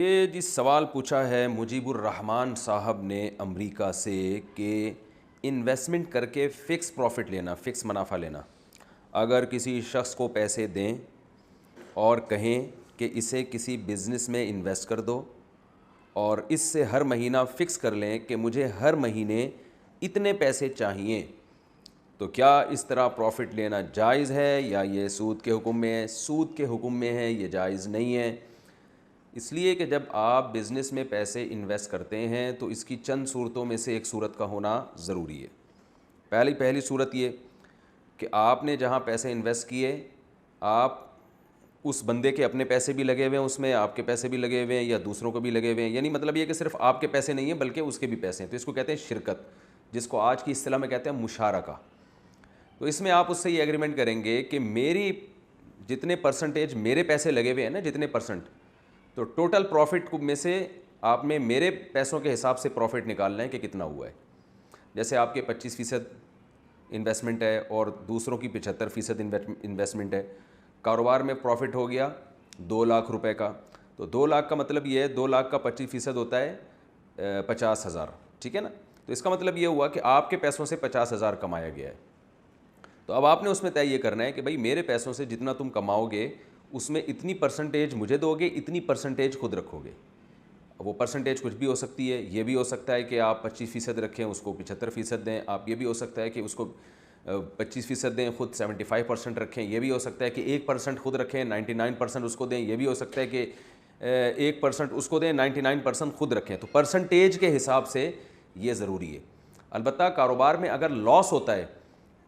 یہ جس سوال پوچھا ہے مجیب الرحمان صاحب نے امریکہ سے کہ انویسٹمنٹ کر کے فکس پروفٹ لینا، فکس منافع لینا، اگر کسی شخص کو پیسے دیں اور کہیں کہ اسے کسی بزنس میں انویسٹ کر دو اور اس سے ہر مہینہ فکس کر لیں کہ مجھے ہر مہینے اتنے پیسے چاہیے، تو کیا اس طرح پروفٹ لینا جائز ہے یا یہ سود کے حکم میں ہے؟ سود کے حکم میں ہے، یہ جائز نہیں ہے۔ اس لیے کہ جب آپ بزنس میں پیسے انویسٹ کرتے ہیں تو اس کی چند صورتوں میں سے ایک صورت کا ہونا ضروری ہے۔ پہلی صورت یہ کہ آپ نے جہاں پیسے انویسٹ کیے، آپ اس بندے کے اپنے پیسے بھی لگے ہوئے ہیں، اس میں آپ کے پیسے بھی لگے ہوئے ہیں یا دوسروں کو بھی لگے ہوئے ہیں، یعنی مطلب یہ کہ صرف آپ کے پیسے نہیں ہیں بلکہ اس کے بھی پیسے ہیں، تو اس کو کہتے ہیں شرکت، جس کو آج کی اصطلاح میں کہتے ہیں مشارکہ۔ تو اس میں آپ اس سے یہ ایگریمنٹ کریں گے کہ میری جتنے پرسنٹیج میرے پیسے لگے ہوئے ہیں نا، جتنے پرسنٹ، تو ٹوٹل پروفٹ میں سے آپ نے میرے پیسوں کے حساب سے پروفٹ نکالنا ہے کہ کتنا ہوا ہے۔ جیسے آپ کے 25% انویسٹمنٹ ہے اور دوسروں کی 75% انویسٹمنٹ ہے، کاروبار میں پروفٹ ہو گیا 2 لاکھ روپے کا، تو 2 لاکھ کا مطلب یہ ہے 2 لاکھ کا 25% ہوتا ہے 50,000، ٹھیک ہے نا؟ تو اس کا مطلب یہ ہوا کہ آپ کے پیسوں سے 50,000 کمایا گیا ہے۔ تو اب آپ نے اس میں طے یہ کرنا ہے کہ بھائی میرے پیسوں سے جتنا تم کماؤ گے اس میں اتنی پرسنٹیج مجھے دو گے، اتنی پرسنٹیج خود رکھو گے۔ وہ پرسنٹیج کچھ بھی ہو سکتی ہے، یہ بھی ہو سکتا ہے کہ آپ 25% رکھیں، اس کو 75% دیں، آپ یہ بھی ہو سکتا ہے کہ اس کو 25% دیں، خود 75% رکھیں، یہ بھی ہو سکتا ہے کہ 1% خود رکھیں، 99% اس کو دیں، یہ بھی ہو سکتا ہے کہ 1% اس کو دیں، 99% خود رکھیں۔ تو پرسنٹیج کے حساب سے یہ ضروری ہے۔ البتہ کاروبار میں اگر لاس ہوتا ہے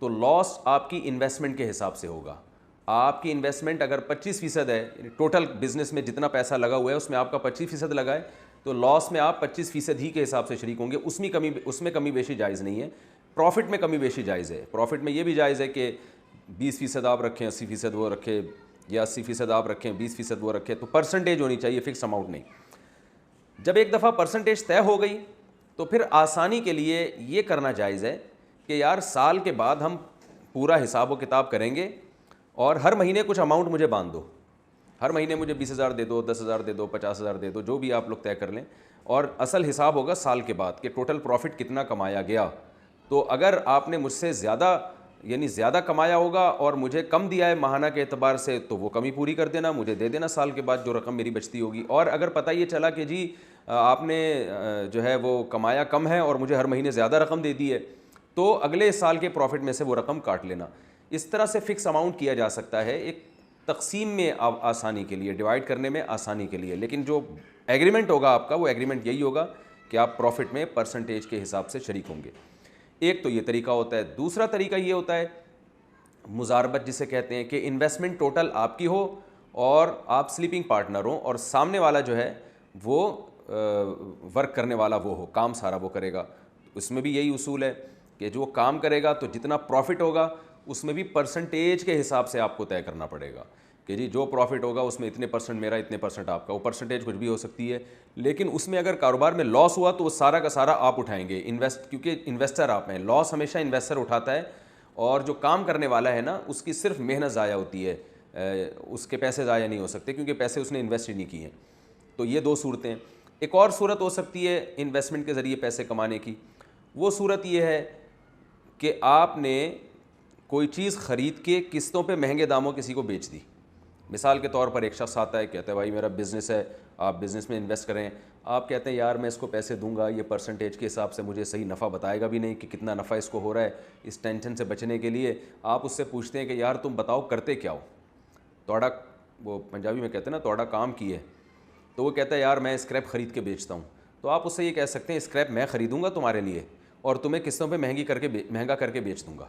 تو لاس آپ کی انویسٹمنٹ کے حساب سے ہوگا۔ آپ کی انویسٹمنٹ اگر 25% ہے، ٹوٹل بزنس میں جتنا پیسہ لگا ہوا ہے اس میں آپ کا 25% لگا ہے، تو لاس میں آپ 25% ہی کے حساب سے شریک ہوں گے، اس میں کمی بیشی جائز نہیں ہے۔ پروفٹ میں کمی بیشی جائز ہے، پروفٹ میں یہ بھی جائز ہے کہ 20% آپ رکھیں، 80% وہ رکھے، یا 80% آپ رکھیں، 20% وہ رکھے، تو پرسنٹیج ہونی چاہیے، فکس اماؤنٹ نہیں۔ جب ایک دفعہ پرسنٹیج طے ہو گئی تو پھر آسانی کے لیے یہ کرنا جائز ہے کہ یار سال کے بعد ہم پورا حساب و کتاب کریں گے اور ہر مہینے کچھ اماؤنٹ مجھے باندھ دو، ہر مہینے مجھے 20,000 دے دو، 10,000 دے دو، 50,000 دے دو، جو بھی آپ لوگ طے کر لیں، اور اصل حساب ہوگا سال کے بعد کہ ٹوٹل پروفٹ کتنا کمایا گیا۔ تو اگر آپ نے مجھ سے زیادہ کمایا ہوگا اور مجھے کم دیا ہے ماہانہ کے اعتبار سے، تو وہ کمی پوری کر دینا، مجھے دے دینا سال کے بعد جو رقم میری بچتی ہوگی۔ اور اگر پتہ یہ چلا کہ جی آپ نے جو ہے وہ کمایا کم ہے اور مجھے ہر مہینے زیادہ رقم دے دی ہے، تو اگلے سال کے پروفٹ میں سے وہ رقم کاٹ لینا۔ اس طرح سے فکس اماؤنٹ کیا جا سکتا ہے، ایک تقسیم میں آسانی کے لیے، ڈیوائڈ کرنے میں آسانی کے لیے، لیکن جو ایگریمنٹ ہوگا آپ کا، وہ ایگریمنٹ یہی ہوگا کہ آپ پروفٹ میں پرسنٹیج کے حساب سے شریک ہوں گے۔ ایک تو یہ طریقہ ہوتا ہے۔ دوسرا طریقہ یہ ہوتا ہے مزاربت، جسے کہتے ہیں کہ انویسٹمنٹ ٹوٹل آپ کی ہو اور آپ سلیپنگ پارٹنر ہوں، اور سامنے والا جو ہے وہ ورک کرنے والا وہ ہو، کام سارا وہ کرے گا۔ اس میں بھی یہی اصول ہے کہ جو کام کرے گا تو جتنا پروفٹ ہوگا اس میں بھی پرسنٹیج کے حساب سے آپ کو طے کرنا پڑے گا کہ جی جو پروفٹ ہوگا اس میں اتنے پرسنٹ میرا، اتنے پرسنٹ آپ کا۔ وہ پرسنٹیج کچھ بھی ہو سکتی ہے، لیکن اس میں اگر کاروبار میں لاس ہوا تو وہ سارا کا سارا آپ اٹھائیں گے، کیونکہ انویسٹر آپ ہیں۔ لاس ہمیشہ انویسٹر اٹھاتا ہے، اور جو کام کرنے والا ہے نا اس کی صرف محنت ضائع ہوتی ہے، اس کے پیسے ضائع نہیں ہو سکتے کیونکہ پیسے اس نے انویسٹ ہی نہیں کیے ہیں۔ تو یہ دو صورتیں۔ ایک اور صورت ہو سکتی ہے انویسٹمنٹ کے ذریعے پیسے کمانے کی، وہ صورت یہ ہے کہ آپ نے کوئی چیز خرید کے قسطوں پہ مہنگے داموں کسی کو بیچ دی۔ مثال کے طور پر ایک شخص آتا ہے، کہتا ہے بھائی میرا بزنس ہے، آپ بزنس میں انویسٹ کریں۔ آپ کہتے ہیں یار میں اس کو پیسے دوں گا، یہ پرسنٹیج کے حساب سے مجھے صحیح نفع بتائے گا بھی نہیں کہ کتنا نفع اس کو ہو رہا ہے۔ اس ٹینشن سے بچنے کے لیے آپ اس سے پوچھتے ہیں کہ یار تم بتاؤ کرتے کیا ہو، توڑا، وہ پنجابی میں کہتے ہیں نا توڑا کام کی ہے، تو وہ کہتا ہے یار میں اسکریپ خرید کے بیچتا ہوں۔ تو آپ اس سے یہ کہہ سکتے ہیں اسکریپ میں خریدوں گا تمہارے لیے اور تمہیں قسطوں پہ مہنگا کر کے بیچ دوں گا۔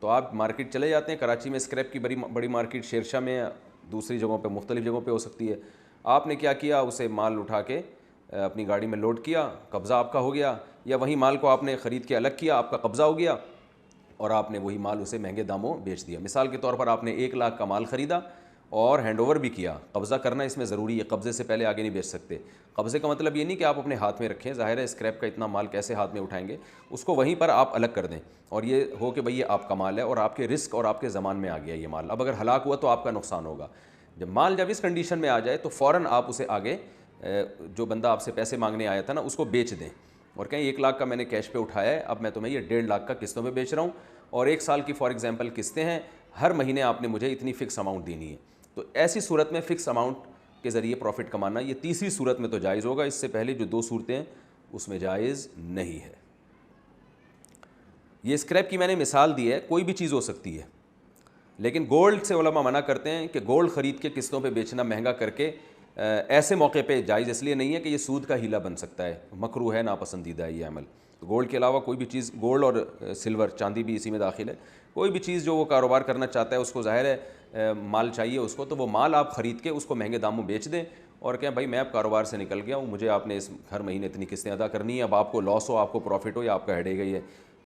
تو آپ مارکیٹ چلے جاتے ہیں، کراچی میں اسکریپ کی بڑی مارکیٹ شیرشاہ میں، دوسری جگہوں پہ مختلف جگہوں پہ ہو سکتی ہے۔ آپ نے کیا کیا، اسے مال اٹھا کے اپنی گاڑی میں لوڈ کیا، قبضہ آپ کا ہو گیا، یا وہی مال کو آپ نے خرید کے الگ کیا، آپ کا قبضہ ہو گیا اور آپ نے وہی مال اسے مہنگے داموں بیچ دیا۔ مثال کے طور پر آپ نے 1 لاکھ کا مال خریدا اور ہینڈ اوور بھی کیا۔ قبضہ کرنا اس میں ضروری ہے، قبضے سے پہلے آگے نہیں بیچ سکتے۔ قبضے کا مطلب یہ نہیں کہ آپ اپنے ہاتھ میں رکھیں، ظاہر ہے اسکریپ کا اتنا مال کیسے ہاتھ میں اٹھائیں گے، اس کو وہیں پر آپ الگ کر دیں اور یہ ہو کہ بھئی یہ آپ کا مال ہے اور آپ کے رسک اور آپ کے زمان میں آ گیا یہ مال۔ اب اگر ہلاک ہوا تو آپ کا نقصان ہوگا۔ جب مال اس کنڈیشن میں آ جائے تو فوراً آپ اسے آگے جو بندہ آپ سے پیسے مانگنے آیا تھا نا اس کو بیچ دیں اور کہیں 1 لاکھ کا میں نے کیش پہ اٹھایا ہے, اب میں تمہیں یہ 1.5 لاکھ کا قسطوں پہ بیچ رہا ہوں, اور 1 سال کی فار ایگزامپل قسطیں ہیں, ہر مہینے آپ نے مجھے اتنی فکس اماؤنٹ دینی ہے. تو ایسی صورت میں فکس اماؤنٹ کے ذریعے پروفٹ کمانا یہ تیسری صورت میں تو جائز ہوگا, اس سے پہلے جو 2 صورتیں ہیں اس میں جائز نہیں ہے. یہ اسکریپ کی میں نے مثال دی ہے, کوئی بھی چیز ہو سکتی ہے, لیکن گولڈ سے علماء منع کرتے ہیں کہ گولڈ خرید کے قسطوں پہ بیچنا مہنگا کر کے ایسے موقع پہ جائز اس لیے نہیں ہے کہ یہ سود کا ہیلا بن سکتا ہے, مکروہ ہے, ناپسندیدہ ہے یہ عمل. گولڈ کے علاوہ کوئی بھی چیز, گولڈ اور سلور چاندی بھی اسی میں داخل ہے, کوئی بھی چیز جو وہ کاروبار کرنا چاہتا ہے اس کو ظاہر ہے مال چاہیے اس کو, تو وہ مال آپ خرید کے اس کو مہنگے داموں بیچ دیں اور کہیں بھائی میں اب کاروبار سے نکل گیا ہوں, مجھے آپ نے اس ہر مہینے اتنی قسطیں ادا کرنی ہے, اب آپ کو لاس ہو آپ کو پروفٹ ہو یا آپ کا ہیڈے گا, یہ